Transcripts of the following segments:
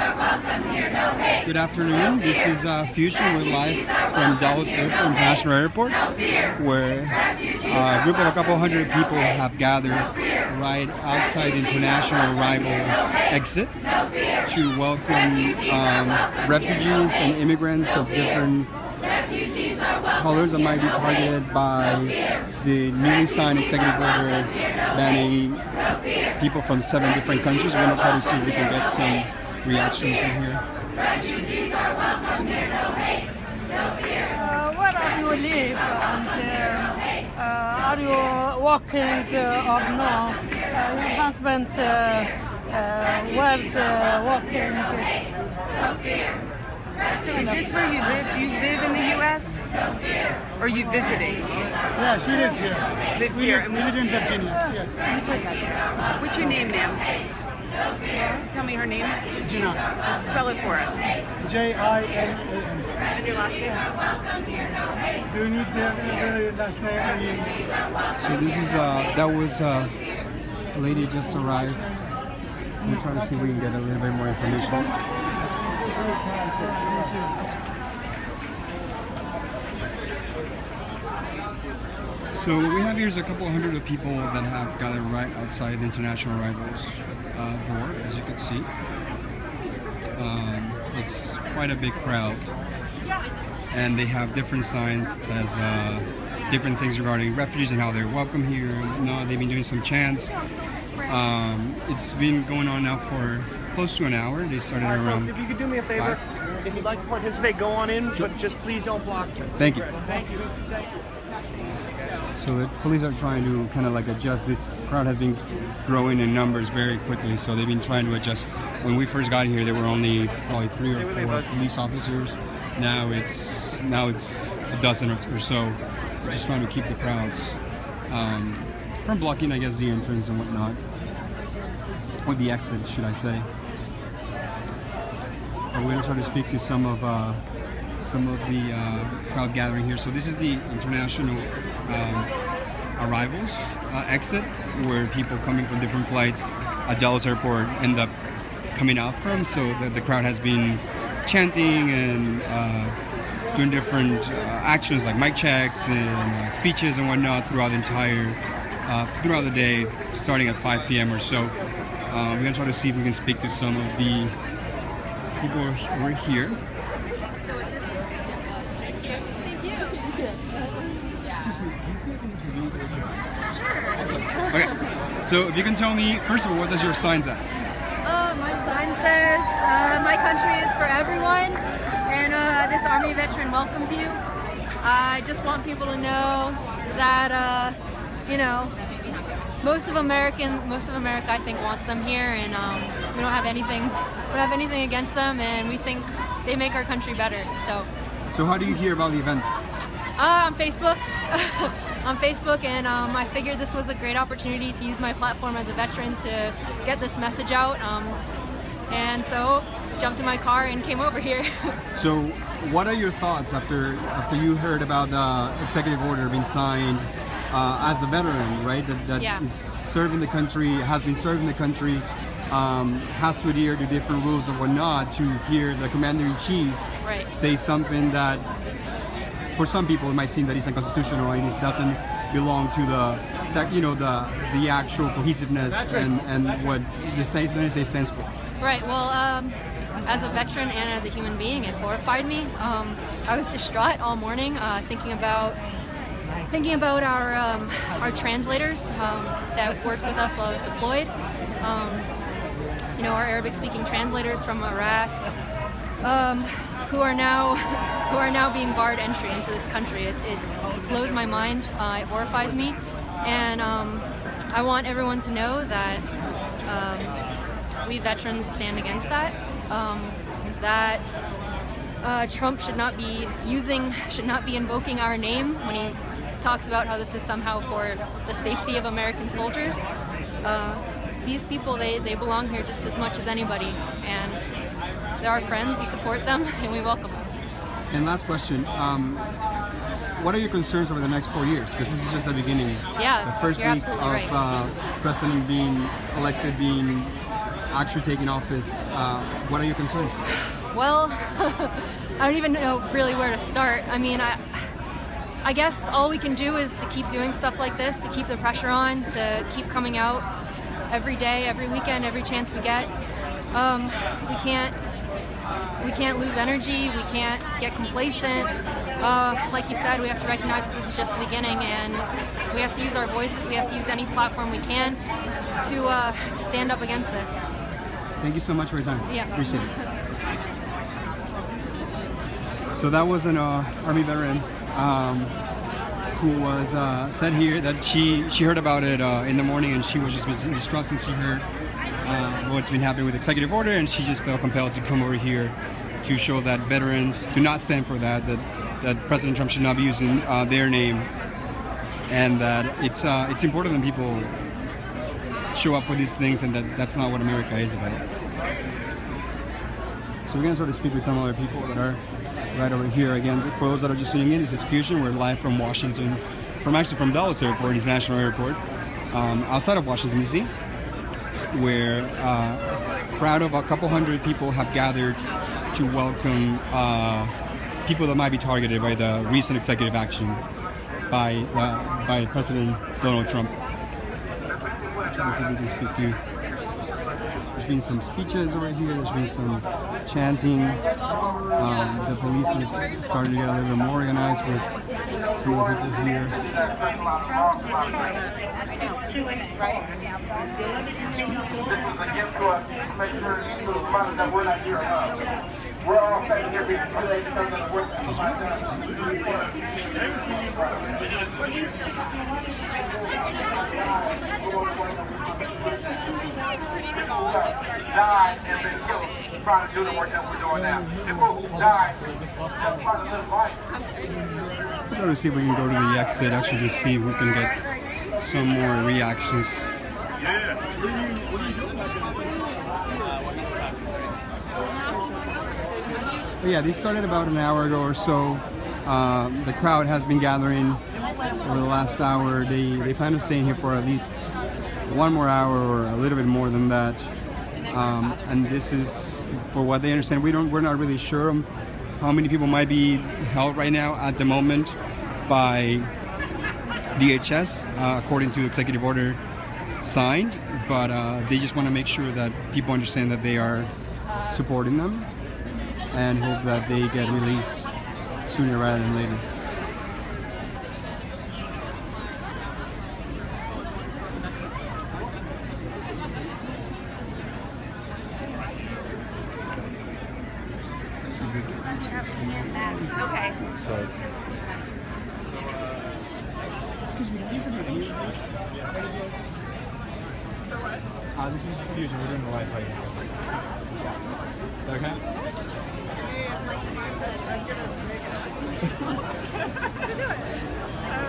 Good afternoon. This is Fusion. We're live from Dallas International Airport, where a group of a couple hundred people have gathered right outside the international arrival exit to welcome refugees and immigrants of different colors that might be targeted by the newly signed executive order banning people from 7 different countries. We're going to try to see if we can get some reactions from here. Where are you live and are you working or no? Your husband was working. So is this where you live? Do you live in the U.S. or are you visiting? Yeah, she lives here. Lives here. We live in Virginia, yes. What's your name, ma'am? Tell me her name. Gina. Spell it for us. J-I-N-A-N. And your last name? Do you need the last name? So this is that was a lady just arrived. So we're trying to see if we can get a little bit more information. So what we have here is a couple hundred of people that have gathered right outside the international arrivals door, as you can see. It's quite a big crowd, and they have different signs that says different things regarding refugees and how they're welcome here. No, they've been doing some chants. It's been going on now for close to an hour. They started around. If you could do me a favor, if you'd like to participate, go on in, but just please don't block. Thank you. Thank you. Thank you. So the police are trying to kind of like adjust. This crowd has been growing in numbers very quickly, so they've been trying to adjust. When we first got here, there were only probably 3 or 4 police officers. Now it's a dozen or so. We're just trying to keep the crowds from blocking, I guess, the entrance and whatnot, or the exit, should I say. We're going to try to speak to some of the crowd gathering here. So this is the international arrivals exit, where people coming from different flights at Dallas Airport end up coming out from. So the crowd has been chanting and doing different actions like mic checks and speeches and whatnot throughout the day, starting at 5 p.m. or so. We're going to try to see if we can speak to some of the people who are here. Okay, so if you can tell me, first of all, what does your sign say? My sign says, my country is for everyone, and this Army veteran welcomes you. I just want people to know that, most of America, I think, wants them here, and we don't have anything against them, and we think they make our country better. So how do you hear about the event? On Facebook. On Facebook, and I figured this was a great opportunity to use my platform as a veteran to get this message out, and so jumped in my car and came over here. So what are your thoughts after you heard about the executive order being signed as a veteran, right? That Yeah. is serving the country, has been serving the country, has to adhere to different rules and whatnot, to hear the commander-in-chief Right. say something that for some people it might seem that it's unconstitutional and it doesn't belong to the actual cohesiveness and what the United States stands for. Right. Well, as a veteran and as a human being, it horrified me. I was distraught all morning, thinking about our translators that worked with us while I was deployed. Our Arabic-speaking translators from Iraq, who are now being barred entry into this country. It blows my mind. It horrifies me, and I want everyone to know that we veterans stand against that. That Trump should not be invoking our name when he talks about how this is somehow for the safety of American soldiers. These people, they belong here just as much as anybody, and they're our friends. We support them and we welcome them. And last question, what are your concerns over the next 4 years? Because this is just the beginning. Yeah, the first you're week absolutely of right. president being elected, being actually taking office, what are your concerns? Well, I don't even know really where to start. I mean, I guess all we can do is to keep doing stuff like this, to keep the pressure on, to keep coming out every day, every weekend, every chance we get. We can't lose energy. We can't get complacent. Like you said, we have to recognize that this is just the beginning, and we have to use our voices. We have to use any platform we can to stand up against this. Thank you so much for your time. Yeah. Appreciate it. So that was an Army veteran who was said here that she heard about it in the morning, and she was just distraught since she heard what's been happening with executive order, and she just felt compelled to come over here to show that veterans do not stand for that President Trump should not be using their name, and that it's important that people show up for these things, and that's not what America is about. So we're going to try to speak with some other people that are right over here. Again, for those that are just tuning in, this is Fusion. We're live from Washington, from Dallas Airport, International Airport, outside of Washington, D.C., where a crowd of a couple hundred people have gathered to welcome people that might be targeted by the recent executive action by President Donald Trump. Let's see if we can speak to. There's been some speeches over here. There's been some chanting. The police is starting to get a little bit more organized with some of the people here. We're all sitting here being today's because of the work that died and been killed trying to do the work that we're doing now. People who died just trying to live life. We're trying to see if we can go to the exit, actually, to see if we can get some more reactions. But yeah, this started about an hour ago or so. The crowd has been gathering over the last hour. They plan to stay in here for at least one more hour or a little bit more than that. And this is, for what they understand, we're not really sure how many people might be held right now at the moment by DHS, according to executive order signed. But they just want to make sure that people understand that they are supporting them, and hope that they get released sooner rather than later. Okay. So, excuse me, do you do any of this? This is Fusion. We're doing the live right now. Is that okay?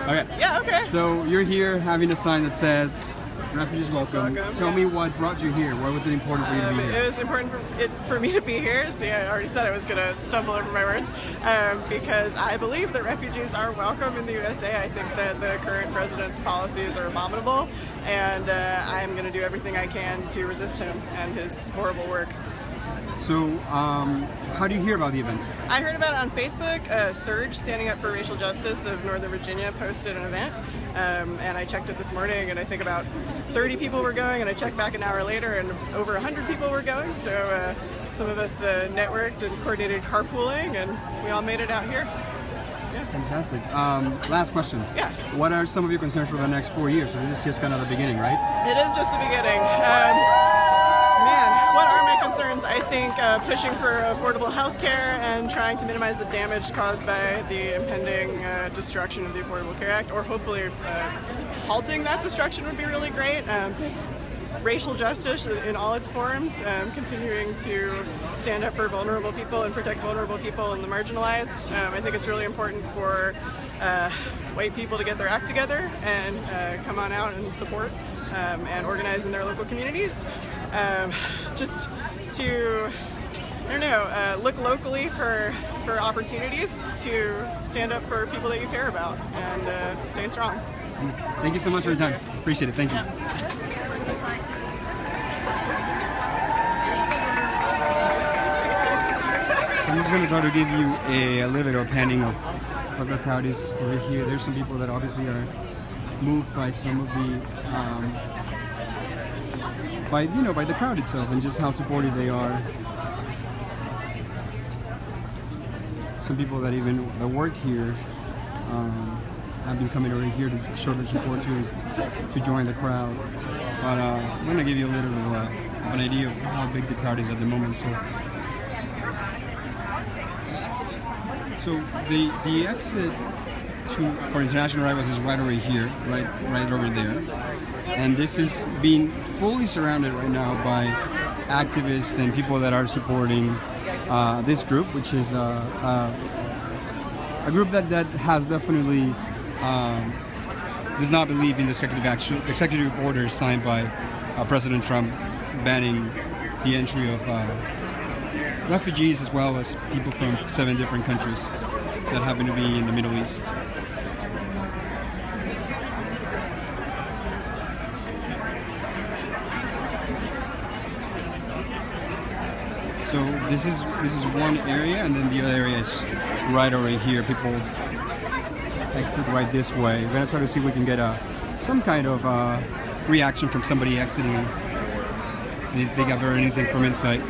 Okay. Yeah, okay. So you're here having a sign that says "Refugees Welcome." Tell me what brought you here. Why was it important for you to be It here? was important for me to be here. See, I already said I was going to stumble over my words because I believe that refugees are welcome in the USA. I think that the current president's policies are abominable, and I'm going to do everything I can to resist him and his horrible work. So, how do you hear about the event? I heard about it on Facebook. Surge, Standing Up for Racial Justice of Northern Virginia, posted an event, and I checked it this morning, and I think about 30 people were going, and I checked back an hour later, and over 100 people were going. So some of us networked and coordinated carpooling, and we all made it out here. Yeah. Fantastic. Last question. Yeah. What are some of your concerns for the next 4 years? So this is just kind of the beginning, right? It is just the beginning. What are my concerns? I think pushing for affordable health care and trying to minimize the damage caused by the impending destruction of the Affordable Care Act, or hopefully halting that destruction would be really great. Racial justice in all its forms, continuing to stand up for vulnerable people and protect vulnerable people and the marginalized. I think it's really important for white people to get their act together and come on out and support and organize in their local communities. Just to, I don't know, look locally for opportunities to stand up for people that you care about and stay strong. Thank you so much for your time. Appreciate it. Thank you. I'm just going to try to give you a little bit of a panning of what the crowd is over here. There's some people that obviously are moved by some of the, by the crowd itself and just how supportive they are. Some people that even that work here have been coming over here to show their support to join the crowd. But I'm going to give you a little bit of an idea of how big the crowd is at the moment. So the exit for international arrivals is right over here, right over there. And this is being fully surrounded right now by activists and people that are supporting this group, which is a group that has definitely does not believe in the executive order signed by President Trump banning the entry of refugees as well as people from 7 different countries that happen to be in the Middle East. So this is one area, and then the other area is right over here. People exit right this way. We're gonna try to see if we can get some kind of reaction from somebody exiting, and if they have heard anything from inside.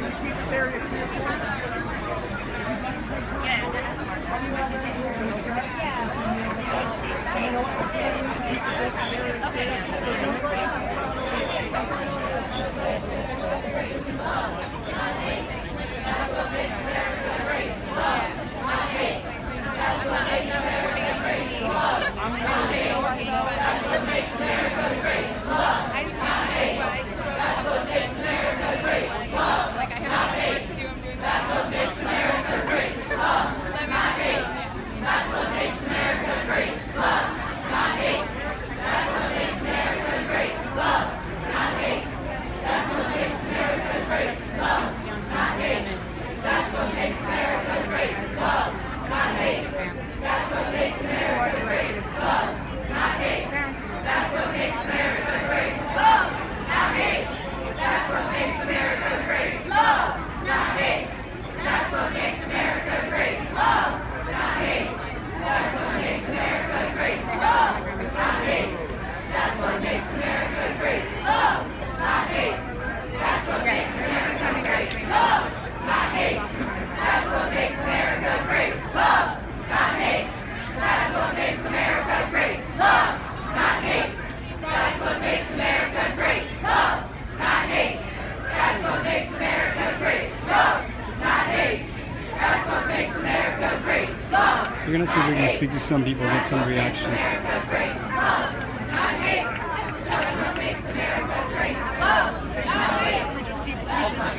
We're gonna see if we can speak to some people, get some reactions.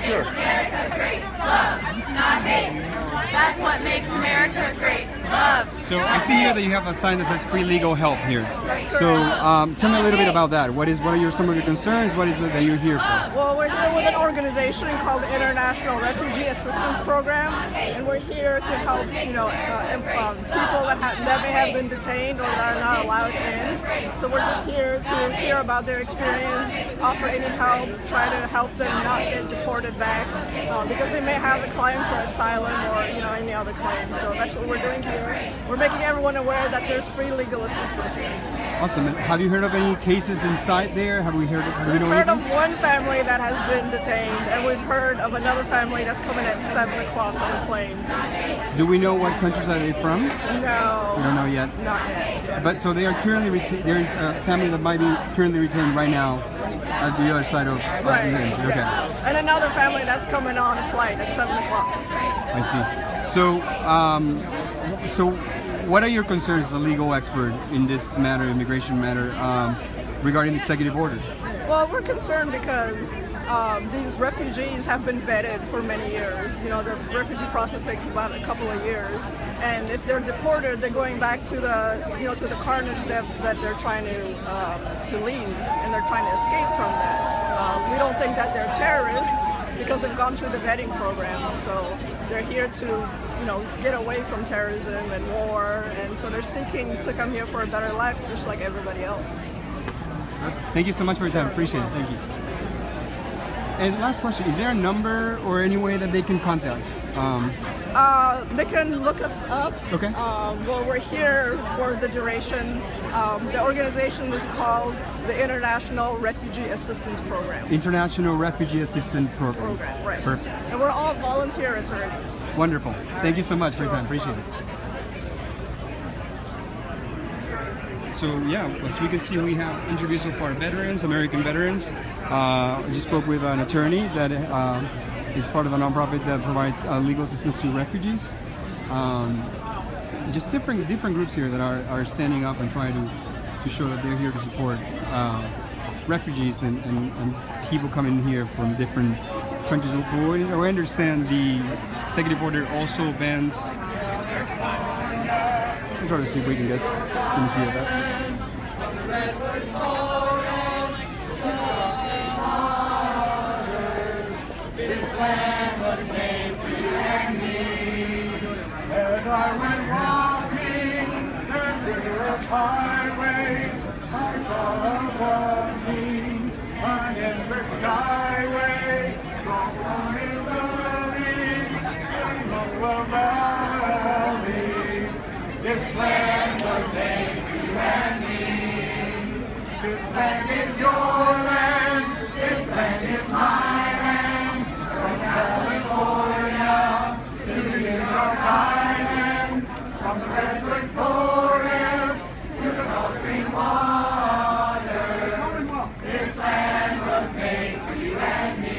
Sure. That's what makes America great. Love. So I see here that you have a sign that says free legal help here. So tell me a little bit about that. What are some of your concerns? What is it that you're here for? Well, we're here with an organization called the International Refugee Assistance Program, and we're here to help, people that may have been detained or that are not allowed in. So we're just here to hear about their experience, offer any help, try to help them not get deported back, because they may have a claim for asylum or any other claim. So that's what we're doing here. We're making everyone aware that there's free legal assistance here. Awesome. And have you heard of any cases inside there? We've heard of one family that has been detained, and we've heard of another family that's coming at 7 o'clock on a plane. Do we know what countries are they from? No. We don't know yet? Not yet. But so they are currently there's a family that might be currently retained right now at the other side of the range. Okay. Yeah. And another family that's coming on a flight at 7 o'clock. I see. So what are your concerns as a legal expert in this matter, immigration matter, regarding the executive order? Well, we're concerned because these refugees have been vetted for many years. The refugee process takes about a couple of years, and if they're deported, they're going back to the carnage that they're trying to leave, and they're trying to escape from that. We don't think that they're terrorists because they've gone through the vetting program. So they're here to get away from terrorism and war, and so they're seeking to come here for a better life, just like everybody else. Thank you so much for your time. Appreciate it. Thank you. And last question: is there a number or any way that they can contact They can look us up. Okay. Well, we're here for the duration. The organization is called the International Refugee Assistance Program. International Refugee Assistance Program. Right. Perfect. And we're all volunteer attorneys. Wonderful. Thank you so much for your time. Appreciate it. So yeah, as we can see, we have interviews so far veterans, American veterans. I just spoke with an attorney that is part of a nonprofit that provides legal assistance to refugees. Just different groups here that are standing up and trying to show that they're here to support refugees and people coming here from different countries. We understand the executive order also bans. Let's try to see if we can get into that. This land was made for you and me. As I went walking the rigorous highway, I saw above me an endless skyway. Long on in the valley. This land was made for you and me. This land is your land. This land is my land. From California to the New York Islands, from the redwood forest to the Gulf Stream waters, this land was made for you and me.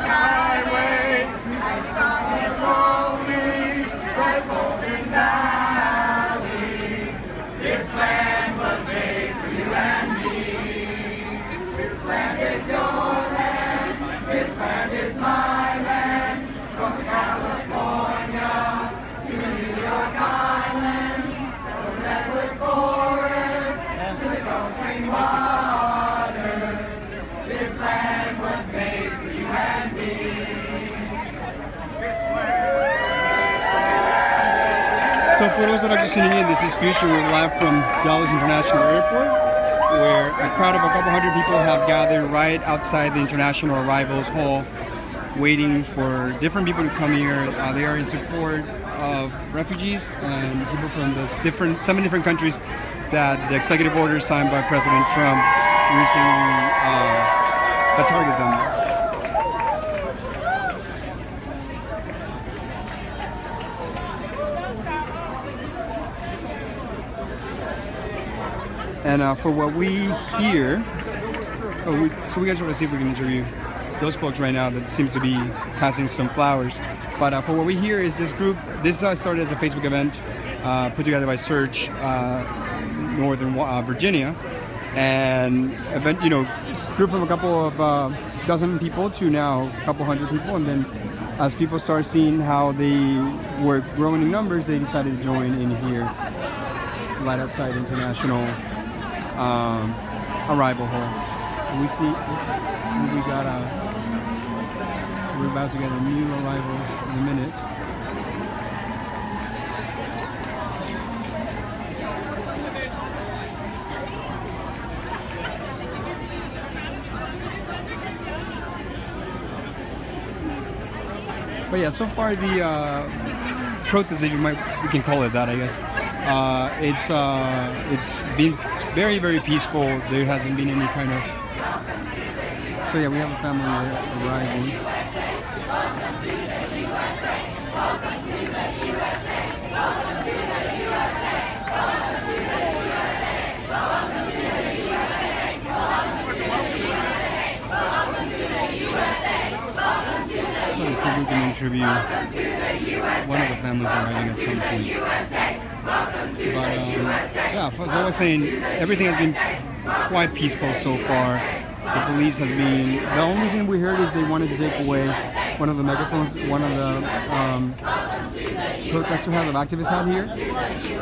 Skyway, I saw it rolling, that golden valley. This land was made for you and me. This land is your land. This land is my land. From California to the New York Islands, from the redwood forest to the Gulf Stream waters. This land was made for you and me. So for those that are just tuning in, this is Future. We're live from Dallas International Airport, where a crowd of a couple hundred people have gathered right outside the International Arrivals Hall, waiting for different people to come here. They are in support of refugees and people from the 7 different countries that the executive order signed by President Trump recently that targets them. And for what we hear, so we guys want to see if we can interview those folks right now that seems to be passing some flowers. But for what we hear is this group, this started as a Facebook event put together by Search Northern Virginia, and event, group from a couple of dozen people to now a couple hundred people, and then as people start seeing how they were growing in numbers, they decided to join in here right outside International Arrival Hall. We see we're about to get a new arrival in a minute. But yeah, so far the protest, we can call it that, I guess. It's been very, very peaceful. There hasn't been any kind of. So yeah, we have a family arriving. Let's see if we can interview one of the families arriving at some point. But yeah, as I was saying, everything has been quite peaceful so far. The police has been. The only thing we heard is they wanted to take away one of the megaphones, one of the protesters had, activists had here.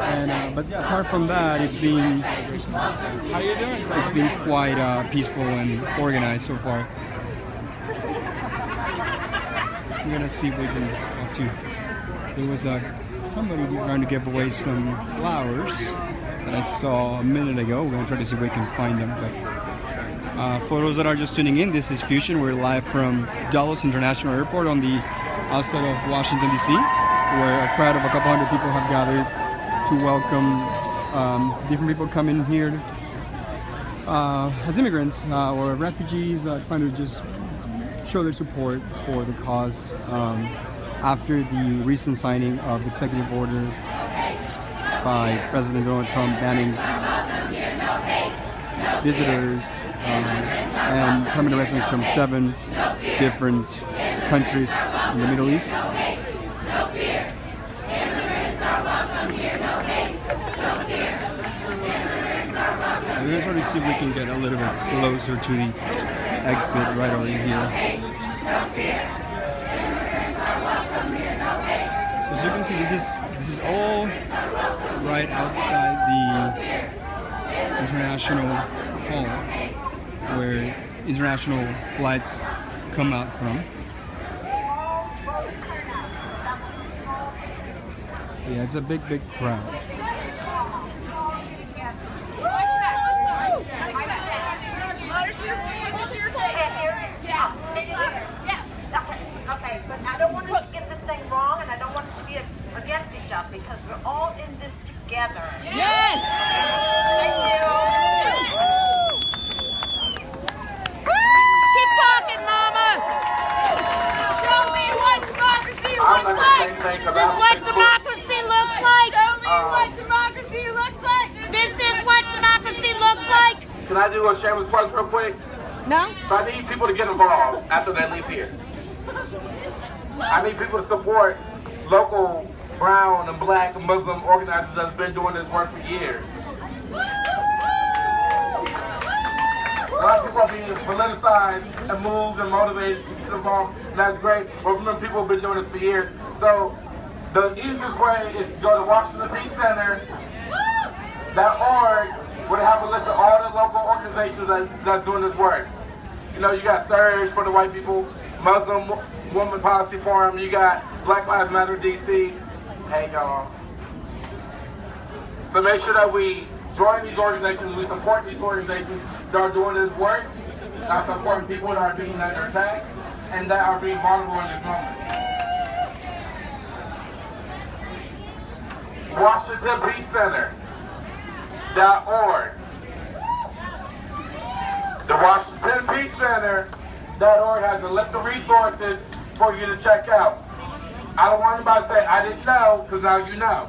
And but apart from that, it's been. How you doing? It's been quite peaceful and organized so far. We're gonna see if we can talk to. There was somebody trying to give away some flowers. that I saw a minute ago. We're gonna try to see if we can find them. But for those that are just tuning in, this is Fusion. We're live from Dallas International Airport on the outside of Washington DC, where a crowd of a couple hundred people have gathered to welcome different people coming here as immigrants or refugees, trying to just show their support for the cause after the recent signing of executive order by President Donald Trump banning visitors and permanent residents from 7 different countries in the Middle East. We're going to try to see if we can get a little bit closer to the exit right over here. So as you can see, this is all right outside the international hall where international flights come out from. Yeah, it's a big crowd. Okay, but I don't want us to get this thing wrong, and I don't want us to be against each other because we're all in this together. Yes! Thank you. Keep talking, Mama! Show me what democracy looks like! This is what democracy looks like! Show me what democracy looks like! This is what democracy looks like! Can I do a shameless plug real quick? No? So I need people to get involved after they leave here. I need people to support local brown and black and Muslim organizers that's been doing this work for years. A lot of people are being politicized and moved and motivated to get involved, and that's great. But remember, people have been doing this for years. So the easiest way is to go to Washington Peace Center.org, where they have a list of all the local organizations that's doing this work. You know, you got Surge for the white people, Muslim Women Policy Forum, you got Black Lives Matter DC. Hey, y'all. So make sure that we join these organizations, we support these organizations that are doing this work, that are supporting people that are being under attack, and that are being vulnerable in this moment. Washington Peace Center.org. The Washington Peace Center.org has a list of resources for you to check out. I don't want anybody to say, I didn't know, because now you know.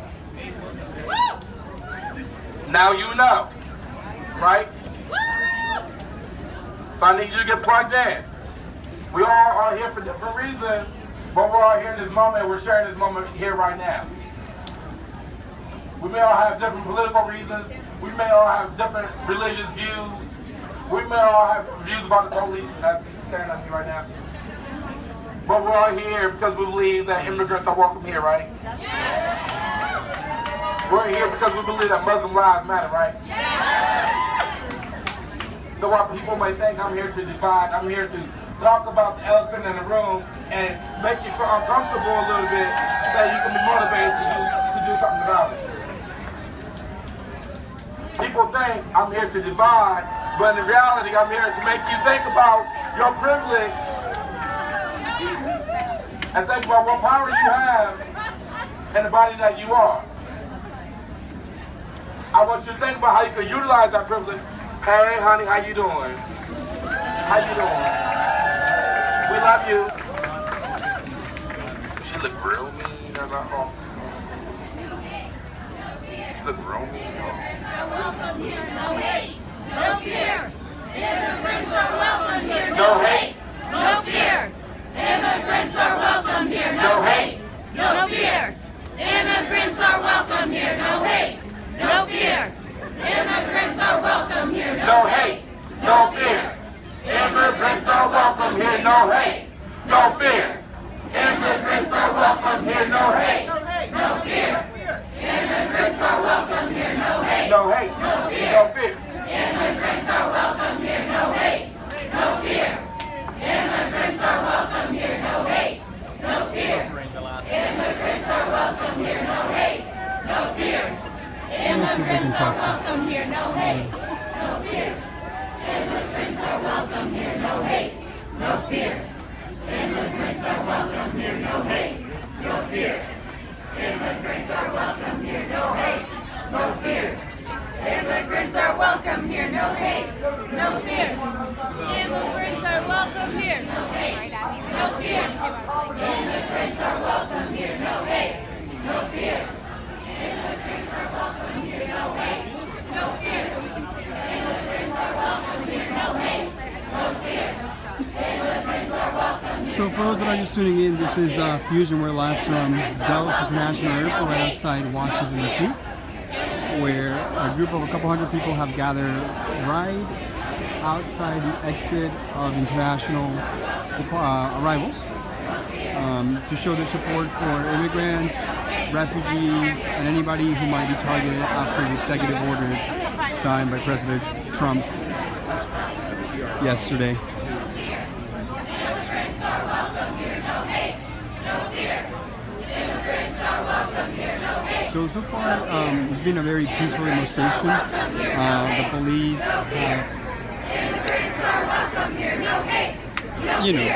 Now you know. Right? So I need you to get plugged in. We all are here for different reasons, but we're all here in this moment, and we're sharing this moment here right now. We may all have different political reasons. We may all have different religious views. We may all have views about the police, as he's staring at me right now. But we're all here because we believe that immigrants are welcome here, right? We're here because we believe that Muslim lives matter, right? So while people may think I'm here to divide, I'm here to talk about the elephant in the room and make you feel uncomfortable a little bit so that you can be motivated to do something about it. People think I'm here to divide, but in reality, I'm here to make you think about your privilege and think about what power you have in the body that you are. I want you to think about how you can utilize that privilege. Hey, honey, how you doing? How you doing? We love you. She look real mean at my home. She look real mean. Welcome here, no hate, no fear. Immigrants are welcome here, No hate. no fear. Immigrants are welcome here, no hate, no fear. Immigrants are welcome here, no hate, no fear. Immigrants are welcome here, No hate, no fear. Immigrants are welcome here, no hate, no fear. Immigrants are welcome here, no hate, no fear. Immigrants are welcome here, no hate, no hate, no fear. Immigrants are welcome here, no hate, no fear. Immigrants are welcome here, no hate, no fear. Immigrants are welcome here, no hate, no fear. Let's see if we can talk to No fear. Immigrants are welcome here. No hate. No fear. Immigrants are welcome here. No hate. No fear. Immigrants are welcome here. No hate. No fear. Immigrants are welcome here. No hate. No fear. Immigrants are welcome here. No hate. No fear. Immigrants are welcome here. No hate. No fear. Immigrants are welcome here. No hate. No fear. Immigrants are welcome here. No hate. No fear. Immigrants are welcome here. So for those that are just tuning in, this is Fusion. We're live from Dallas International Airport right outside Washington, D.C., where a group of a couple hundred people have gathered right outside the exit of international arrivals to show their support for immigrants, refugees, and anybody who might be targeted after the executive order signed by President Trump yesterday. So far, it's been a very peaceful demonstration. The police,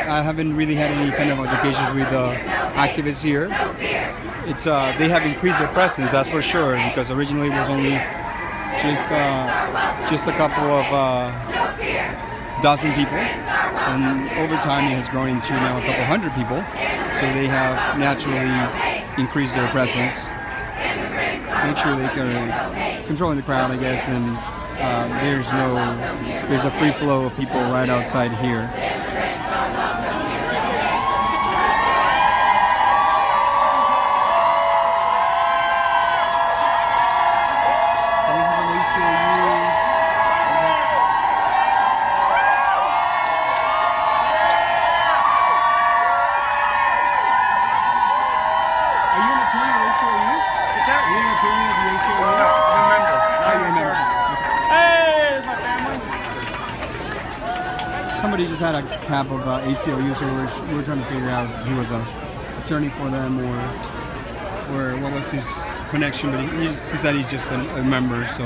I haven't really had any kind of altercations with activists here. It's they have increased their presence, that's for sure, because originally it was only just a couple of dozen people, and over time it has grown into now a couple hundred people. So they have naturally increased their presence. Make sure they are controlling the crowd, I guess, and there's a free flow of people right outside here. Somebody just had a cap of ACLU, so we were trying to figure out if he was an attorney for them or what was his connection, but he said he's just a member, so.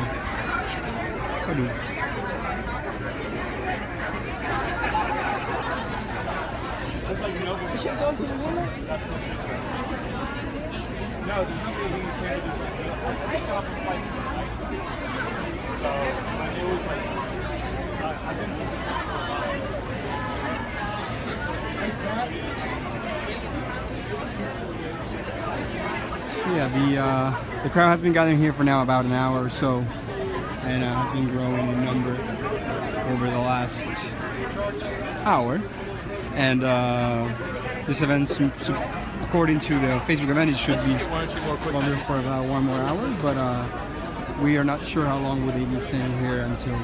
Yeah, the crowd has been gathering here for now about an hour or so, and has been growing in number over the last hour. And this event, according to the Facebook event, it should be longer for about 1 more hour, but we are not sure how long will they be staying here until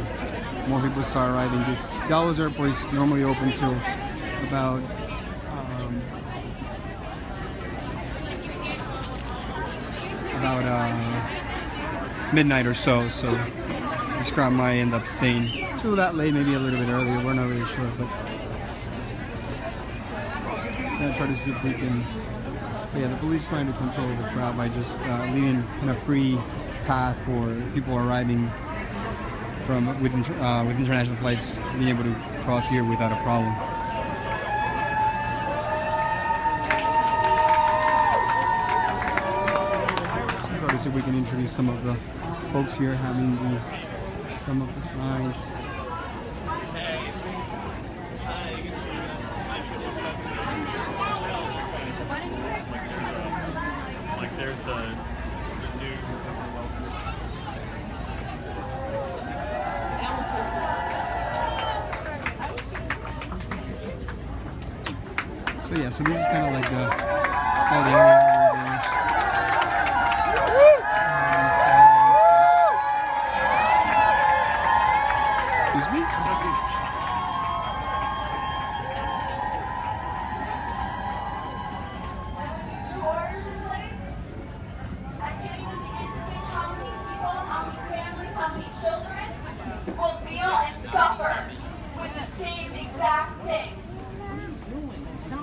more people start arriving. This Dallas airport is normally open till about midnight or so this crowd might end up staying till that late, maybe a little bit earlier, we're not really sure, but I'm gonna try to see if we can. But yeah, the police trying to control the crowd by just leaving kind of free path for people arriving with international flights being able to cross here without a problem. See if we can introduce some of the folks here having some of the slides. Like there's the new. So yeah, so this is kind of like the slide area.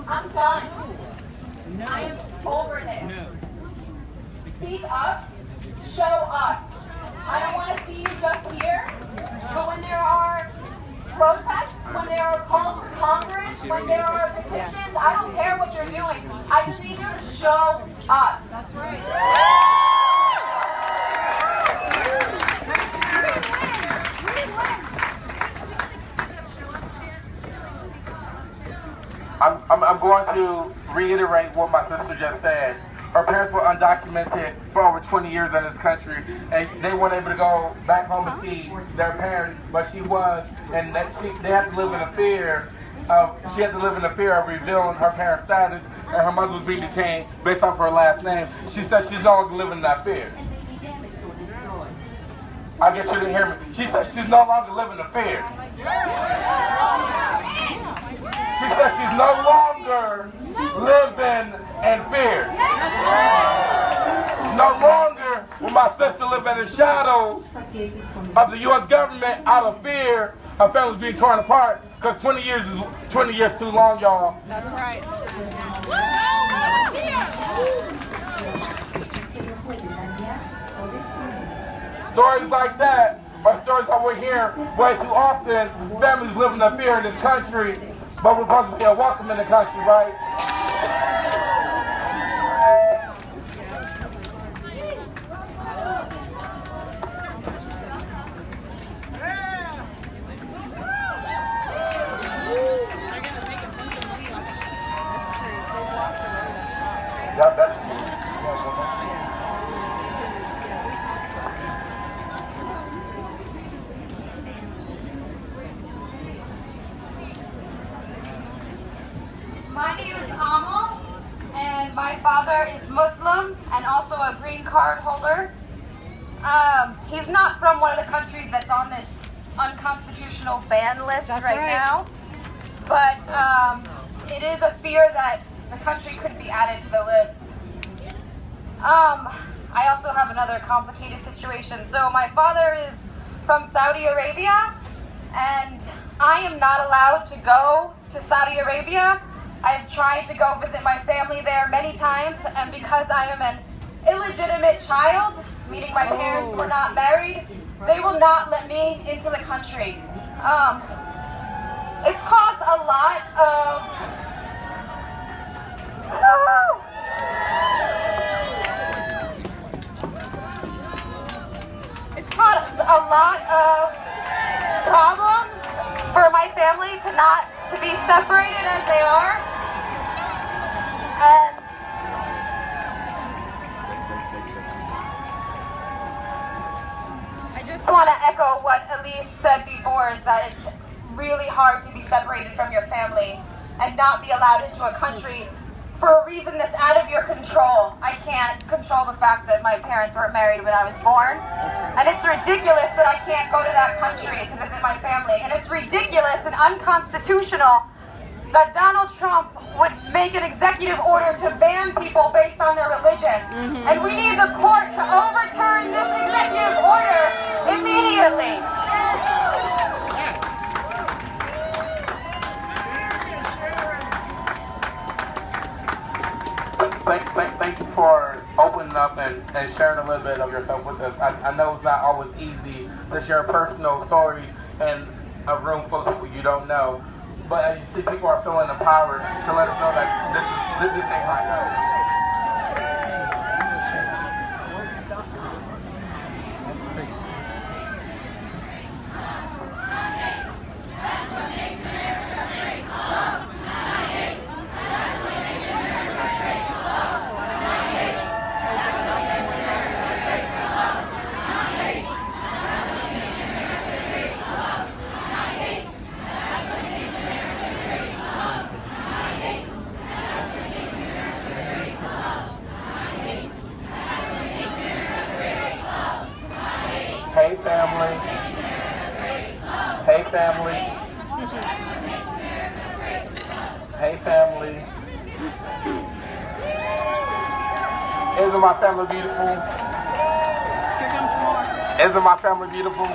I'm done. I am over this. Speak up. Show up. I don't want to see you just here. when there are petitions, I don't care what you're doing. I just need you to show up. That's right. I'm going to reiterate what my sister just said. Her parents were undocumented for over 20 years in this country, and they weren't able to go back home to see their parents, but she was, and that they had to live in a fear of, she had to live in the fear of revealing her parents' status, and her mother was being detained based off her last name. She said she's no longer living in that fear. I guess you didn't hear me. She said she's no longer living in fear. She said she's no longer living in fear. No longer will my sister live in the shadows of the U.S. government out of fear her family's being torn apart, because 20 years is 20 years too long, y'all. That's right. Stories like that are stories that we're hearing way too often. Families living in fear in this country, but we're supposed to be a welcome in the country, right? My name is Amal, and my father is Muslim and also a green card holder. He's not from one of the countries that's on this unconstitutional ban list right now, but it is a fear that the country could be added to the list. I also have another complicated situation. So my father is from Saudi Arabia, and I am not allowed to go to Saudi Arabia. I've tried to go visit my family there many times, and because I am an illegitimate child, meaning my parents were not married, they will not let me into the country. It's caused a lot of... It's caused a lot of problems for my family to be separated as they are. And I just want to echo what Elise said before, is that it's really hard to be separated from your family and not be allowed into a country for a reason that's out of your control. I can't control the fact that my parents weren't married when I was born. And it's ridiculous that I can't go to that country to visit my family. And it's ridiculous and unconstitutional that Donald Trump would make an executive order to ban people based on their religion. And we need the court to overturn this executive order immediately. Thank you for opening up and sharing a little bit of yourself with us. I know it's not always easy to share personal stories in a room full of people you don't know, but as you see, people are feeling empowered to let us know that this ain't right. Hey family. Hey family. Hey family. Isn't my family beautiful? Isn't my family beautiful?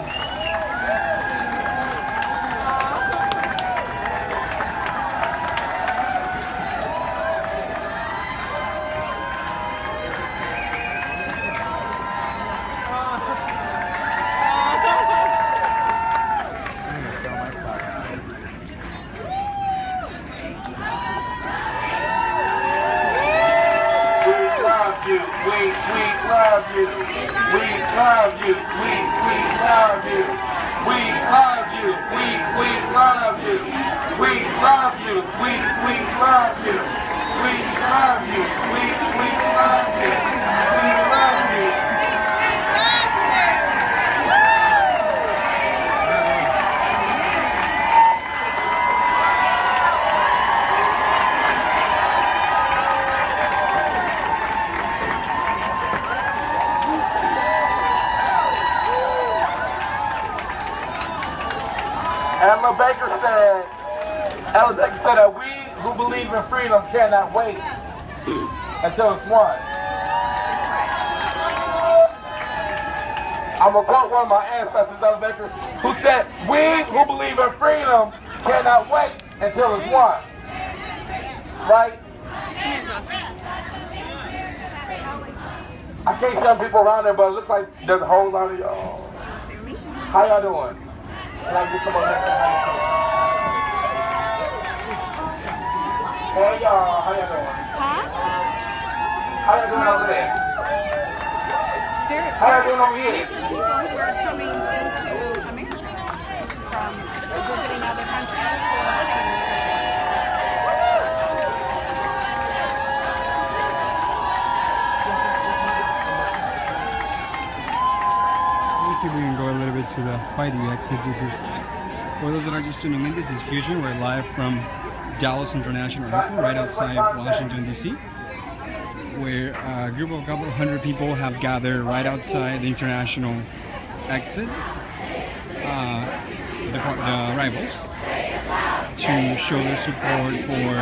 We love you. We love you. We love you. We love you. We love you. We love you. We love you. Ella Baker said that we who believe in freedom cannot wait until it's won. I'm going to quote one of my ancestors, Ella Baker, who said, we who believe in freedom cannot wait until it's won. Right? I can't see some people around there, but it looks like there's a whole lot of y'all. How y'all doing? Hey y'all, how y'all doing? Huh? How y'all doing over there? How y'all doing over here? These are people who are coming into America from visiting other countries. Let's see if we can go a little bit to the by the exit. This is, for those that are just tuning in, this is Fusion. We're live from Dallas International Airport, right outside Washington, D.C., where a group of a couple hundred people have gathered right outside the international exit, the arrivals, to show their support for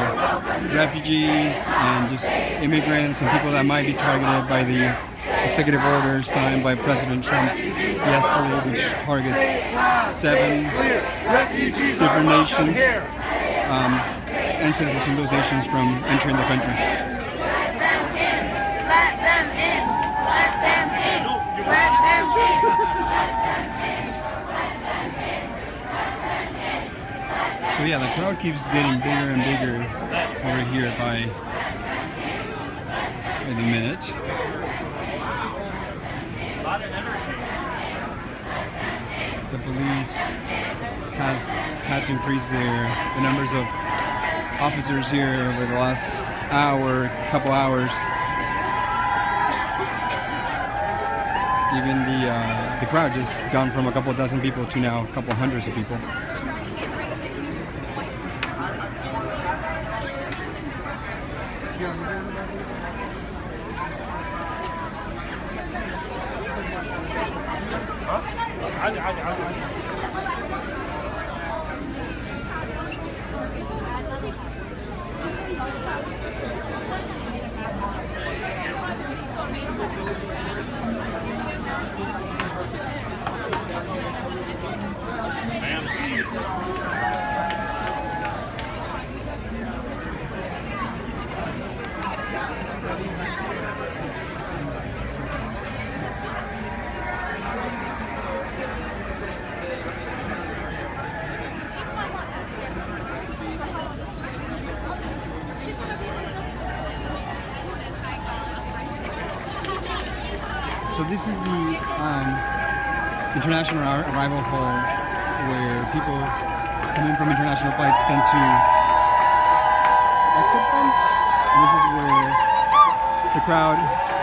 refugees and just immigrants and people that might be targeted by the executive order signed by President Trump yesterday, which targets 7 different nations and citizens from those nations from entering the country. Let them in. Let them in. Let them in. So yeah, the crowd keeps getting bigger and bigger over here by the minute. The police has had to increase the numbers of officers here over the last couple hours. Even the crowd just gone from a couple dozen people to now a couple hundreds of people. So this is the international arrival hall where people coming from international flights tend to exit from. And this is where the crowd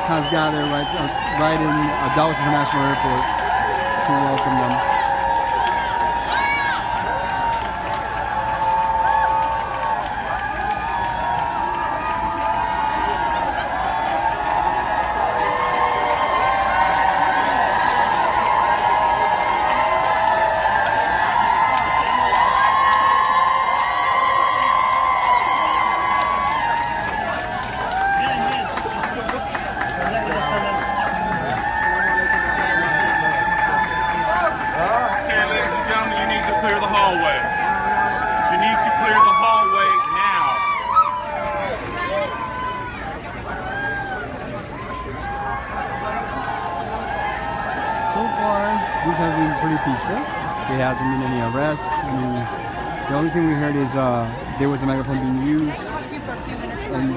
has gathered right in Dallas International Airport to welcome them. These have been pretty peaceful. There hasn't been any arrests. I mean, the only thing we heard is there was a megaphone being used, and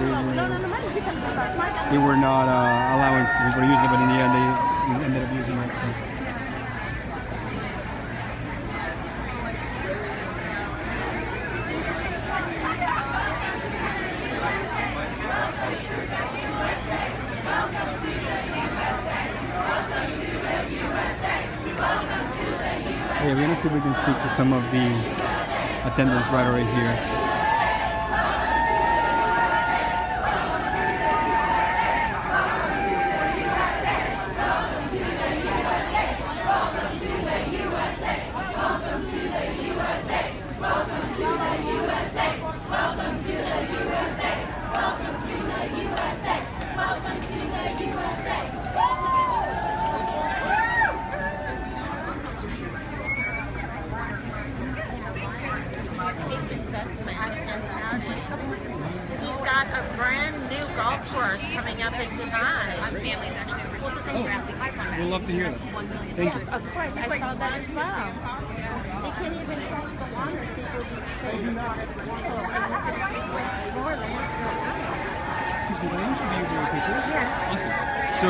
they were not allowing people to use it, but in the end they ended up using it. So. Hey, we're gonna see if we can speak to some of the attendants right over here. He's got a brand new golf course coming up in Dubai. My family's actually over We'll love to hear that. Thank you. Of course, I saw that as well. They can't even test the water, see if it'll be safe. And it's going to take away more land to go out. Excuse me, can I interview you very quickly? Yes. Awesome. So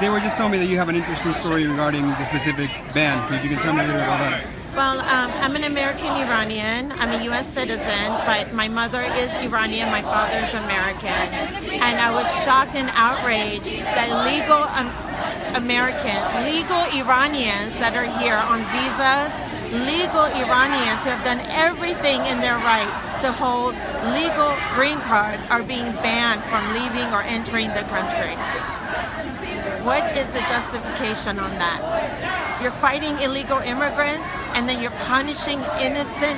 they were just telling me that you have an interesting story regarding the specific ban. If you can tell me a little bit about that. Well, I'm an American Iranian. I'm a U.S. citizen, but my mother is Iranian, my father's American. And I was shocked and outraged that legal Americans, legal Iranians that are here on visas, legal Iranians who have done everything in their right to hold legal green cards are being banned from leaving or entering the country. What is the justification on that? You're fighting illegal immigrants, and then you're punishing innocent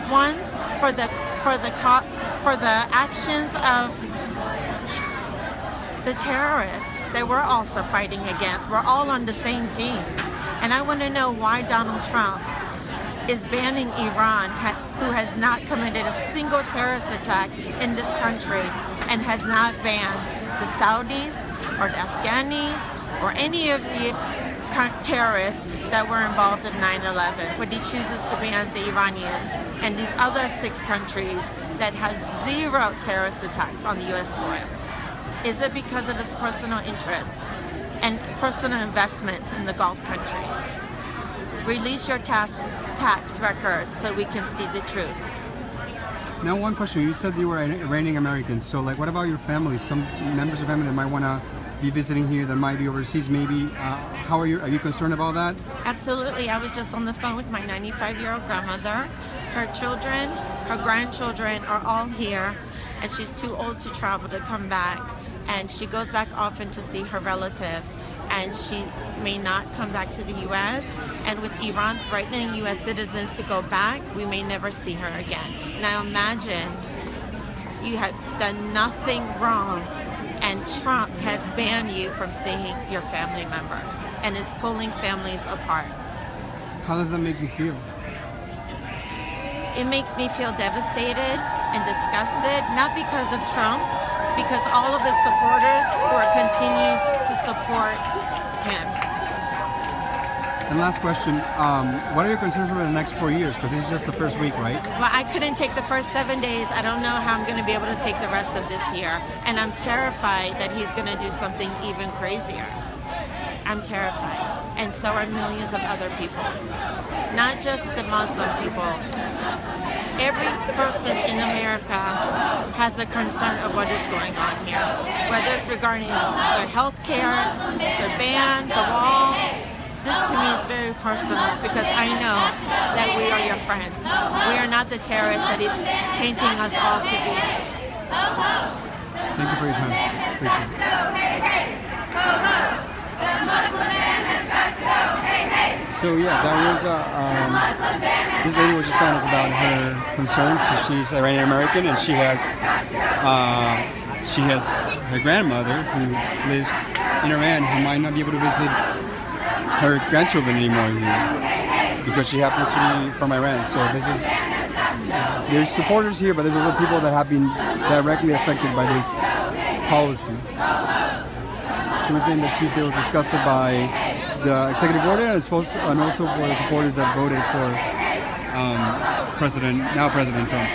ones for the actions of the terrorists that we're also fighting against. We're all on the same team, and I want to know why Donald Trump is banning Iran, who has not committed a single terrorist attack in this country, and has not banned the Saudis or the Afghanis or any of the terrorists that were involved in 9/11, but he chooses to ban the Iranians and these other 6 countries that have 0 terrorist attacks on the U.S. soil. Is it because of his personal interests and personal investments in the Gulf countries? Release your tax record so we can see the truth. Now, one question. You said you were an Iranian American. So, like, what about your family? Some members of family that might want to be visiting here, that might be overseas, maybe. How are you? Are you concerned about that? Absolutely. I was just on the phone with my 95-year-old grandmother. Her children, her grandchildren are all here, and she's too old to travel to come back. And she goes back often to see her relatives, and she may not come back to the U.S. And with Iran threatening U.S. citizens to go back, we may never see her again. Now imagine you have done nothing wrong, and Trump has banned you from seeing your family members and is pulling families apart. How does that make you feel? It makes me feel devastated and disgusted, not because of Trump, because all of his supporters will continue to support him. And last question, what are your concerns over the next 4 years? Because this is just the first week, right? Well, I couldn't take the first 7 days. I don't know how I'm going to be able to take the rest of this year. And I'm terrified that he's going to do something even crazier. I'm terrified. And so are millions of other people. Not just the Muslim people. Every person in America has a concern of what is going on here. Whether it's regarding their health care, their ban, the wall. This to me is very personal because I know that we are your friends. We are not the terrorists that he's painting us all to be. Thank you for your time. Appreciate it. So yeah, that was this lady was just telling us about her concerns. So she's Iranian American, and she has her grandmother who lives in Iran who might not be able to visit her grandchildren anymore here because she happens to be from Iran. So there's supporters here, but there's also people that have been directly affected by this policy. She was saying that she feels disgusted by the executive order and also for the supporters that voted for now President Trump.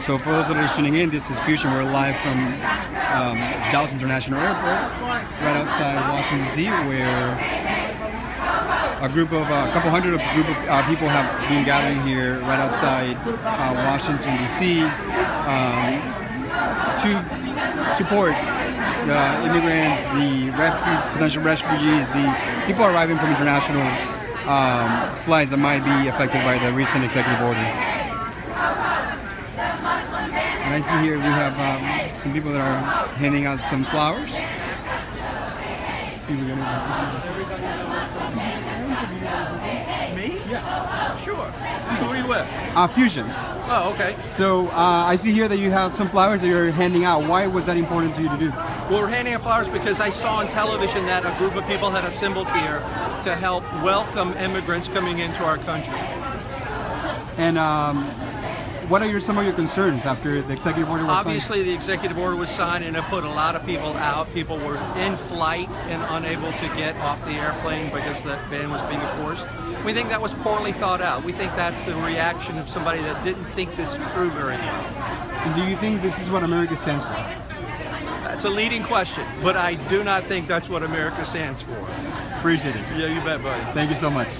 So for those that are tuning in, this is Fusion. We're live from Dallas International Airport, right outside Washington D.C., where a couple hundred people have been gathering here right outside Washington D.C. To support the immigrants, the potential refugees, the people arriving from international flights that might be affected by the recent executive order. And I see here we have some people that are handing out some flowers. Let's see if we're gonna. Me? Yeah. Sure. Who are you with? Fusion. Oh, okay. So I see here that you have some flowers that you're handing out. Why was that important to you to do? Well, we're handing out flowers because I saw on television that a group of people had assembled here to help welcome immigrants coming into our country. And what are some of your concerns after the executive order was Obviously, signed? the executive order was signed and it put a lot of people out. People were in flight and unable to get off the airplane because the ban was being enforced. We think that was poorly thought out. We think that's the reaction of somebody that didn't think this through very well. And do you think this is what America stands for? That's a leading question, but I do not think that's what America stands for. Appreciate it. Yeah, you bet, buddy. Thank you so much.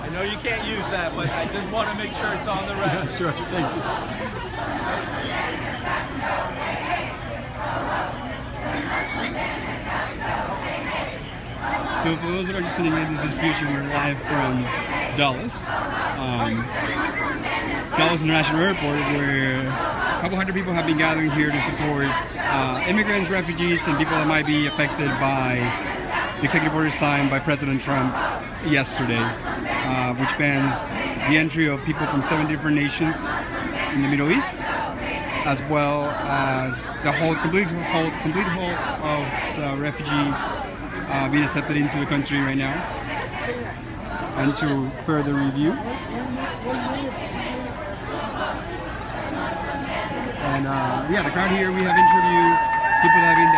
I know you can't use that, but I just want to make sure it's on the record. Sure, thank you. So for those that are just tuning in, this is Future. We're live from Dallas. Dallas International Airport, where a couple hundred people have been gathering here to support immigrants, refugees, and people that might be affected by the executive order signed by President Trump yesterday, which bans the entry of people from 7 different nations in the Middle East, as well as the complete halt of the refugees being accepted into the country right now. And to further review. And yeah, the crowd here, we have interviewed people that have been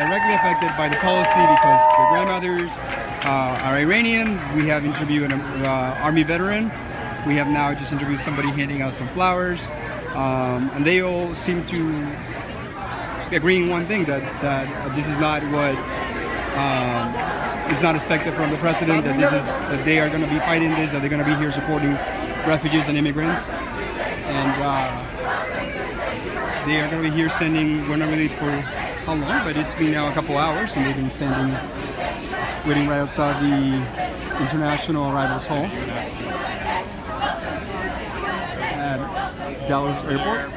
directly affected by the policy because their grandmothers are Iranian. We have interviewed an army veteran. We have now just interviewed somebody handing out some flowers. And they all seem to be agreeing one thing, that this is not what is not expected from the president, that they are going to be fighting this, that they're going to be here supporting refugees and immigrants. And they are going to be here sending, we're not really for how long, but it's been now a couple hours, and they've been standing, waiting right outside the International Arrivals Hall at Dallas Airport.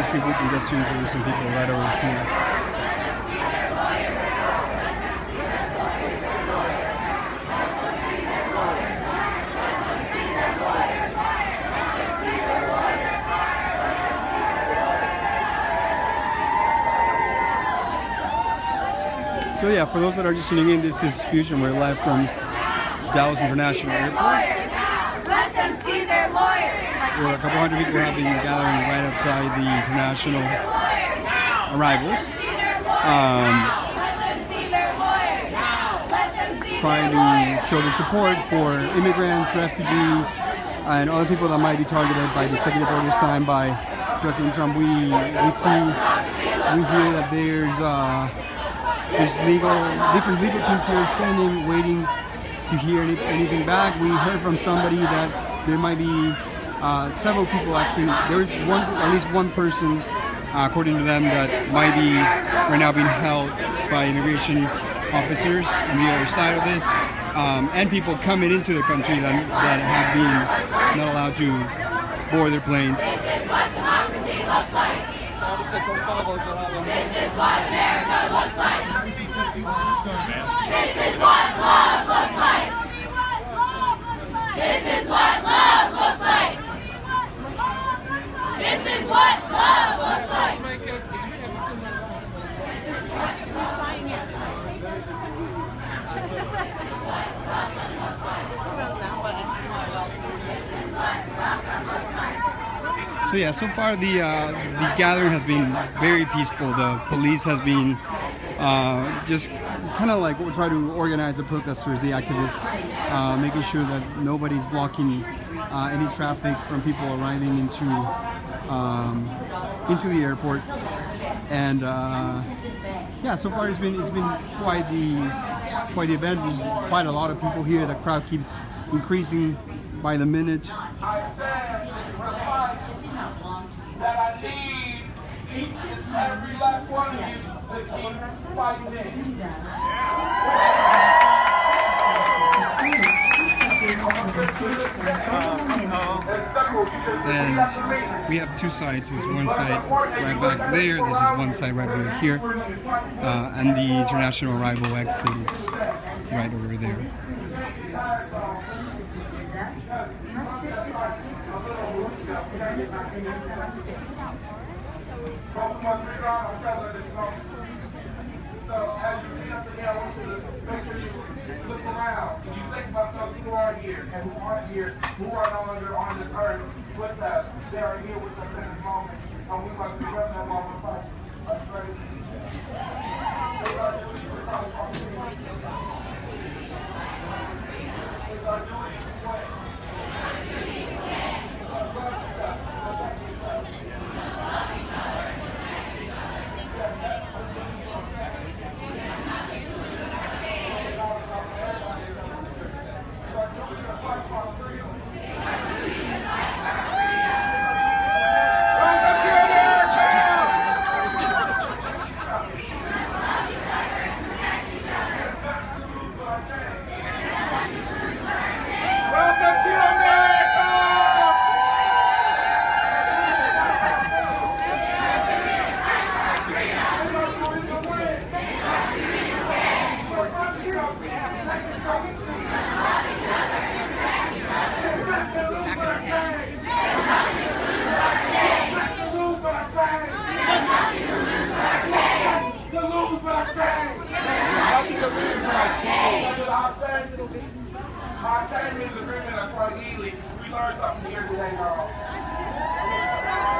See if we can get to interview some people right over here. So yeah, for those that are just tuning in, this is Fusion. We're live from Dallas International Airport. Let them see their lawyers. Where a couple hundred people have been gathering right outside the international arrivals, trying to show their support for immigrants, refugees, and other people that might be targeted by the executive order signed by President Trump. We hear that there's different legal teams here standing, waiting to hear anything back. We heard from somebody that there might be several people actually. There's at least one person, according to them, that might be right now being held by immigration officers on the other side of this, and people coming into the country that have been not allowed to board their planes. This is what America looks like. This is what love looks like. This is what love looks like. This is what love looks like. So yeah, so far the gathering has been very peaceful. The police has been just kind of like try to organize the protesters, the activists, making sure that nobody's blocking any traffic from people arriving into the airport. And yeah, so far it's been quite the event. There's quite a lot of people here. The crowd keeps increasing by the minute. That I need each and every last one of you to keep fighting. And we have two sides. There's one side right back there. This is one side right over here. And the international arrival exit is right over there. So as you read up here, I want you to make sure you look around. You think about those who are here and who aren't here, who are no longer on this earth with us. They are here with us in this moment. And we must remember them all the time. That's crazy.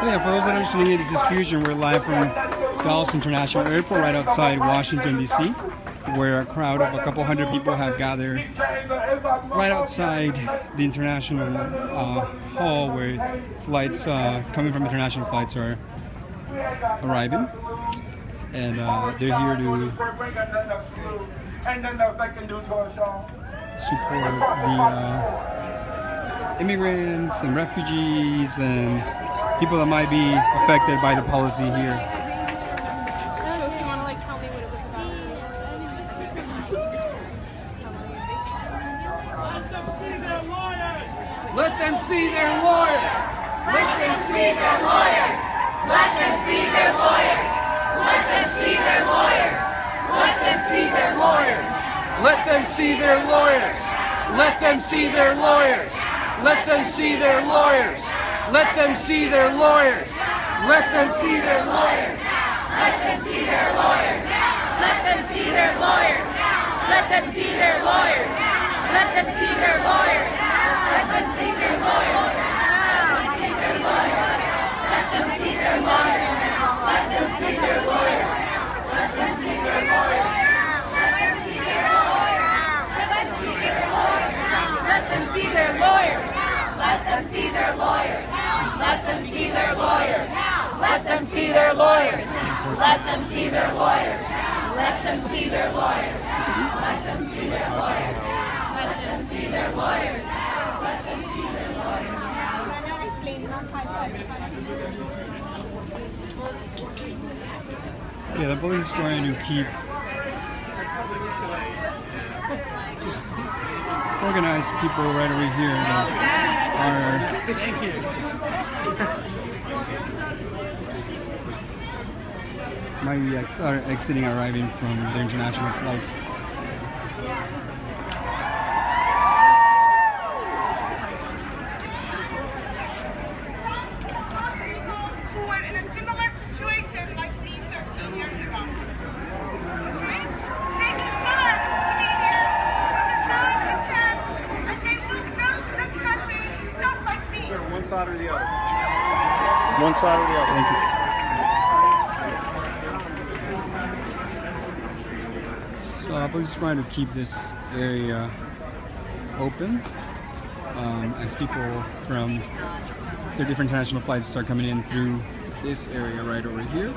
So yeah, for those that are tuning in, this is Fusion. We're live from Dallas International Airport right outside Washington, D.C., where a crowd of a couple hundred people have gathered right outside the international hall where flights coming from international flights are arriving. And they're here to support the immigrants and refugees and people that might be affected by the policy here. Let them see their lawyers! Let them see their lawyers! Let them see their lawyers! Let them see their lawyers! Let them see their lawyers! Let them see their lawyers. Let them see their lawyers. Let them see their lawyers. Let them see their lawyers. Let them see their lawyers. Let them see their lawyers! Let them see their lawyers! Let them see their lawyers! Let them see their lawyers! Let them see their lawyers! Let them see their lawyers! Let them see their lawyers! Let them see their lawyers! Let them see their lawyers! Let them see their lawyers! Let them see their lawyers! Let them see their lawyers! Let them see their lawyers! Let them see their lawyers! Let them see their lawyers! Let them see their lawyers! Let them see their lawyers! Yeah, the police is trying to keep just organized people right over here that might be exiting, arriving from the international flights. One side or the other? One side or the other. Thank you. So police is trying to keep this area open. as people from the different international flights start coming in through this area right over here.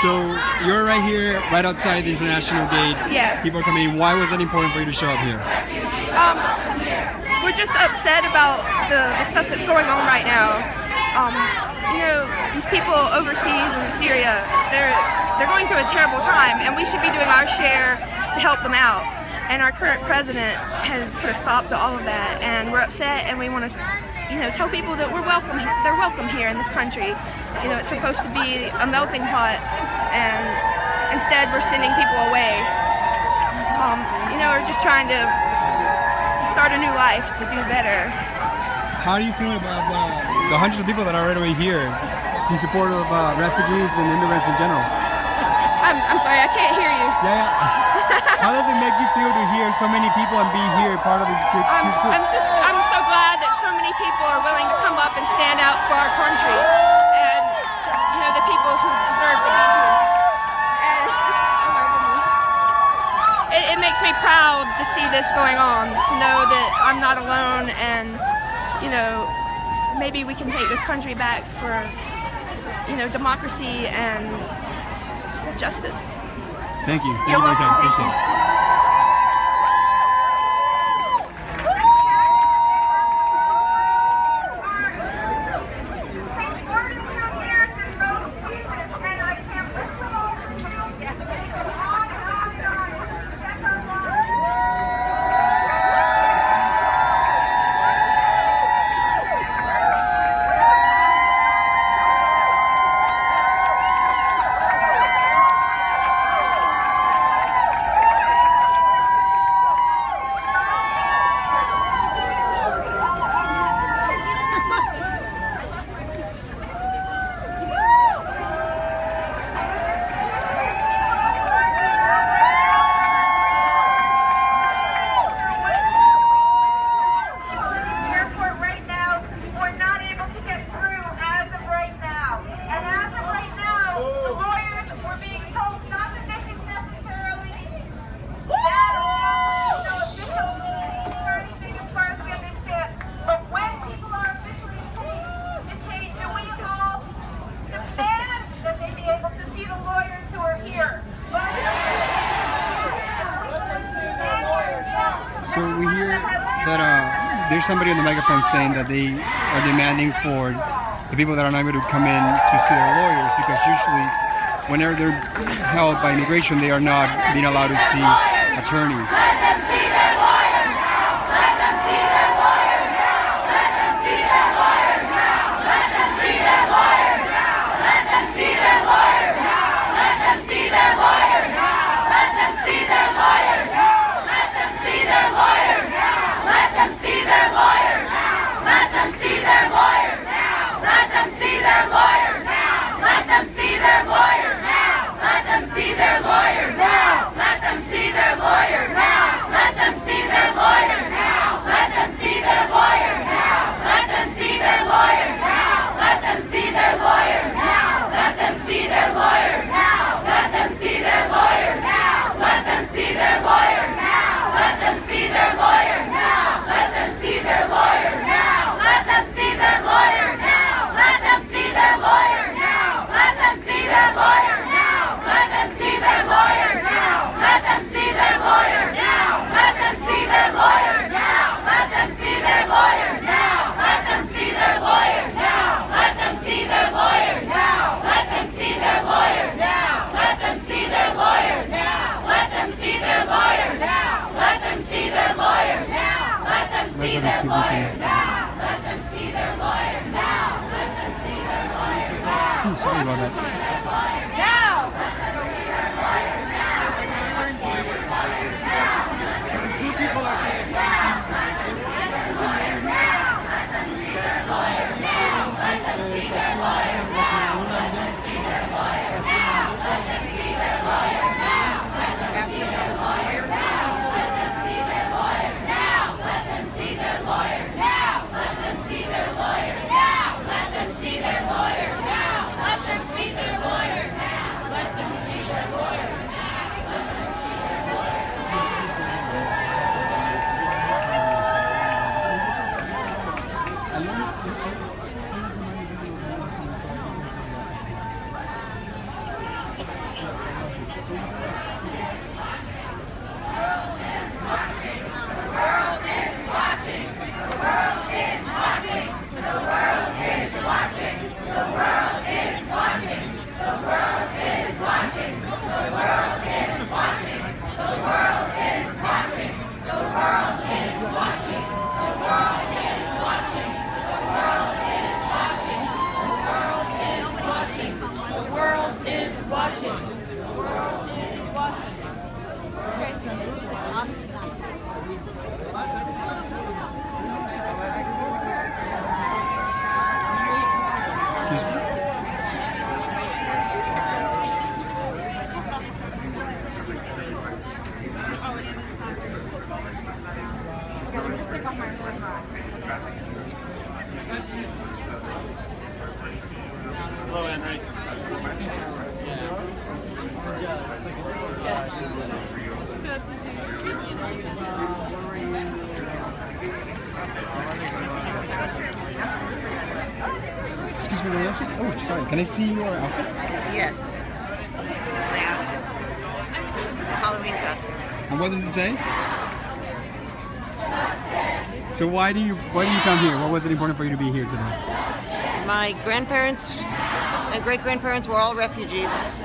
So you're right here, right outside the international gate. Yeah. People are coming in. Why was it important for you to show up here? We're just upset about the stuff that's going on right now. You know, these people overseas in Syria, they're going through a terrible time, and we should be doing our share to help them out. And our current president has put a stop to all of that, and we're upset, and we want to, you know, tell people that we're welcome. They're welcome here in this country. You know, it's supposed to be a melting pot, and instead we're sending people away. You know, we're just trying to start a new life, to do better. How do you feel about the hundreds of people that are right away here in support of refugees and immigrants in general? I'm sorry, I can't hear you. Yeah. How does it make you feel to hear so many people and be here, part of this group? I'm so glad that so many people are willing to come up and stand out for our country, and you know, the people who deserve to be here. And it makes me proud to see this going on, to know that I'm not alone, and you know, maybe we can take this country back for, you know, democracy and justice. Thank you. Thank you for your time. Appreciate it. So we hear that there's somebody on the megaphone saying that they are demanding for the people that are not able to come in to see their lawyers, because usually whenever they're held by immigration, they are not being allowed to see attorneys. Sorry about that. Two people are here. Let them see their lawyers. Hello, Henry. Excuse me, Nancy. Oh, sorry. Can I see your outfit? Yes. It's my outfit. Halloween costume. And what does it say? So why do you come here? What was it important for you to be here today? My grandparents and great-grandparents were all refugees,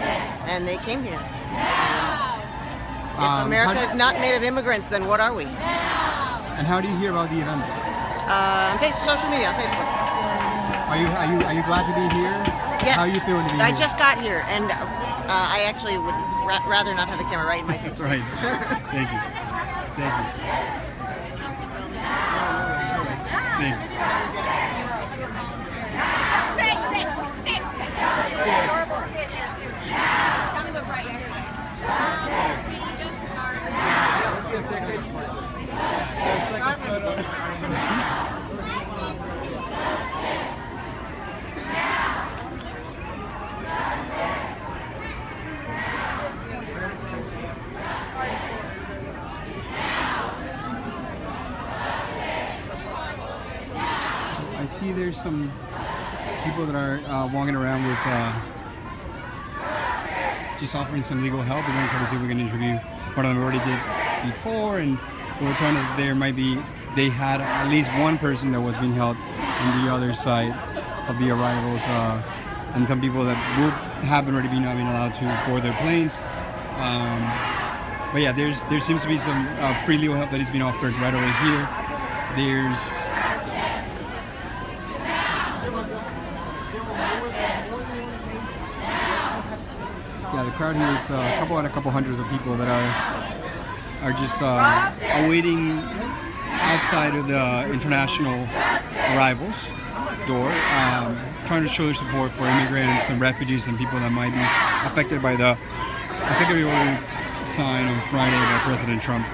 and they came here. If America is not made of immigrants, then what are we? And how do you hear about the event? Social media, on Facebook. Are you glad to be here? Yes. How are you feeling to be I here? just got here, and I actually would rather not have the camera right in my face. Right. Thank you. Thank you. Thanks. I see there's some people that are walking around with just offering some legal help. And then obviously we're going to interview one of them. We already did before, and what we're telling us they had at least one person that was being held on the other side of the arrivals, and some people that would have already been allowed to board their planes. But yeah, there seems to be some free legal help that is being offered right over here. There's the crowd here is a couple hundreds of people that are just awaiting outside of the international arrivals door, trying to show their support for immigrants and refugees and people that might be affected by the executive order signed on Friday by President Trump.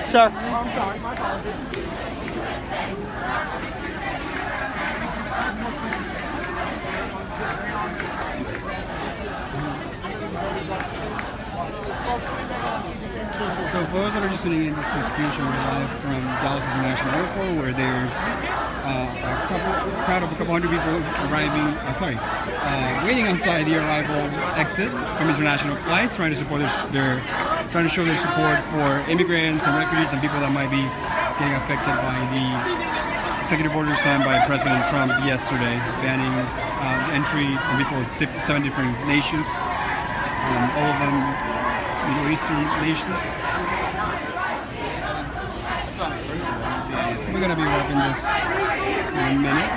Sir. I'm sorry, my apologies. So for those that are just tuning in, this is Future live from Dallas International Airport, where there's a crowd of a couple hundred people waiting outside the arrival exit from international flights, trying to support trying to show their support for immigrants and refugees and people that might be getting affected by the executive order signed by President Trump yesterday, banning entry from people of 7 different nations, all of them Middle Eastern nations. We're going to be working this in a minute.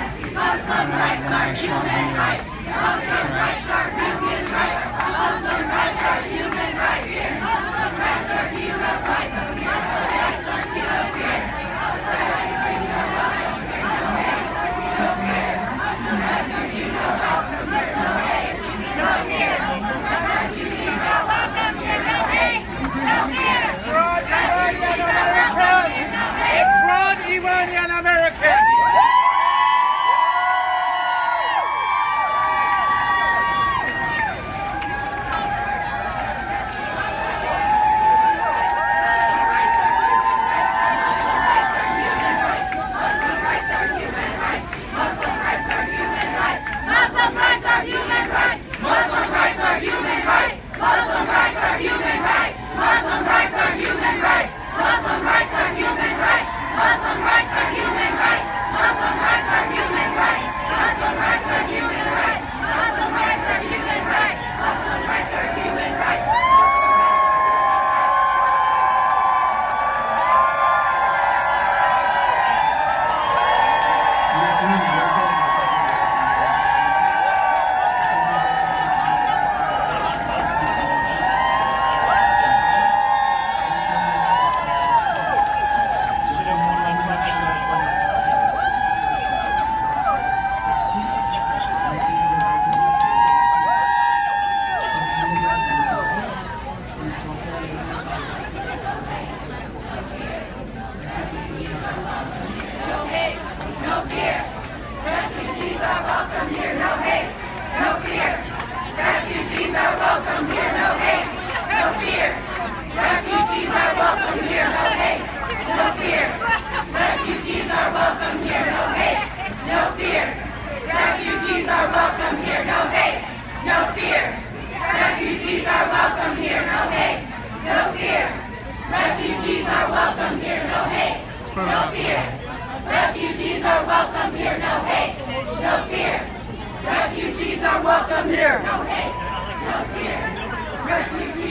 Muslim rights are human rights. Muslim rights are human rights. Muslim rights are human rights. Muslim rights are human rights. Muslim rights are human rights.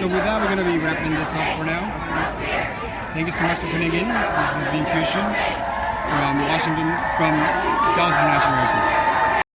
So with that, we're going to be wrapping this up for now. Thank you so much for tuning in. This has been Fusion from Washington, from Dallas International Airport.